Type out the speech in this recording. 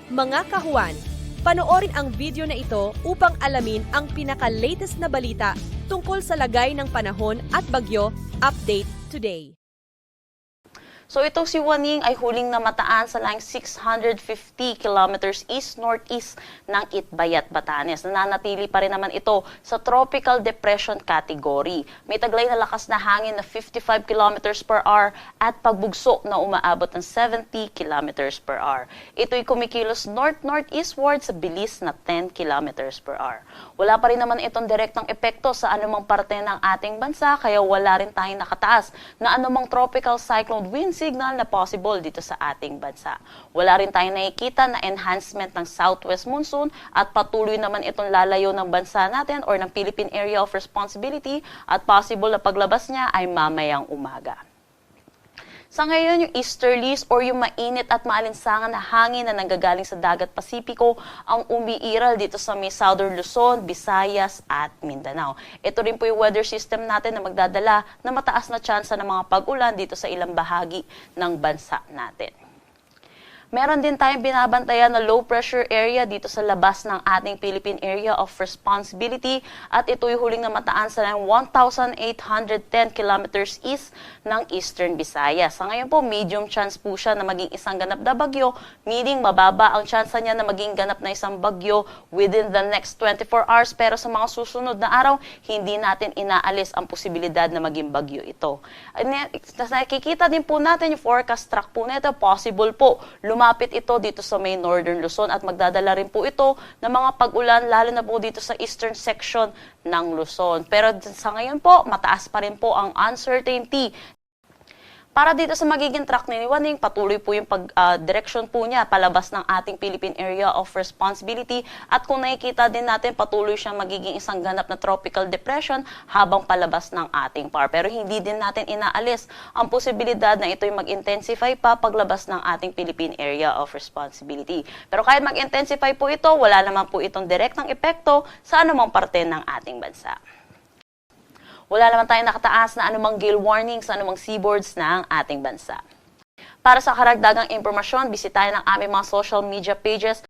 Mga kahuan, panoorin ang video na ito upang alamin ang pinaka-latest na balita tungkol sa lagay ng panahon at bagyo. Update today. So itong si Waning ay huling namataan sa layong 650 kilometers east-northeast ng Itbayat, Batanes. Nananatili pa rin naman ito sa tropical depression category. May taglay na lakas na hangin na 55 kilometers per hour at pagbugso na umaabot ng 70 kilometers per hour. Ito'y kumikilos north-northeastward sa bilis na 10 kilometers per hour. Wala pa rin naman itong direktang epekto sa anumang parte ng ating bansa, kaya wala rin tayong nakataas na anumang tropical cyclone wind signal na possible dito sa ating bansa. Wala rin tayong nakikita na enhancement ng southwest monsoon at patuloy naman itong lalayo ng bansa natin or ng Philippine Area of Responsibility at possible na paglabas niya ay mamayang umaga. Sa ngayon, yung easterlies or yung mainit at maalinsangan na hangin na nanggagaling sa dagat Pasipiko ang umiiral dito sa may Southern Luzon, Visayas at Mindanao. Ito rin po yung weather system natin na magdadala na mataas na tsansa ng mga pag-ulan dito sa ilang bahagi ng bansa natin. Meron din tayong binabantayan na low pressure area dito sa labas ng ating Philippine Area of Responsibility at ito'y huling namataan sa 1,810 kilometers east ng Eastern Visayas. Sa ngayon po, medium chance po siya na maging isang ganap na bagyo, meaning mababa ang chance niya na maging ganap na isang bagyo within the next 24 hours. Pero sa mga susunod na araw, hindi natin inaalis ang posibilidad na maging bagyo ito. Nakikita din po natin yung forecast track po nito, possible po lumapit ito dito sa may Northern Luzon at magdadala rin po ito ng mga pag-ulan lalo na po dito sa eastern section ng Luzon. Pero sa ngayon po, mataas pa rin po ang uncertainty. Para dito sa magiging track ni Waning, patuloy po yung direction po niya palabas ng ating Philippine Area of Responsibility at kung nakikita din natin, patuloy siyang magiging isang ganap na tropical depression habang palabas ng ating PAR. Pero hindi din natin inaalis ang posibilidad na ito'y mag-intensify pa paglabas ng ating Philippine Area of Responsibility. Pero kahit mag-intensify po ito, wala naman po itong direktang epekto sa anumang parte ng ating bansa. Wala naman tayong nakataas na anumang gale warning sa anumang seaboards ng ating bansa. Para sa karagdagang impormasyon, bisitahin ang aming mga social media pages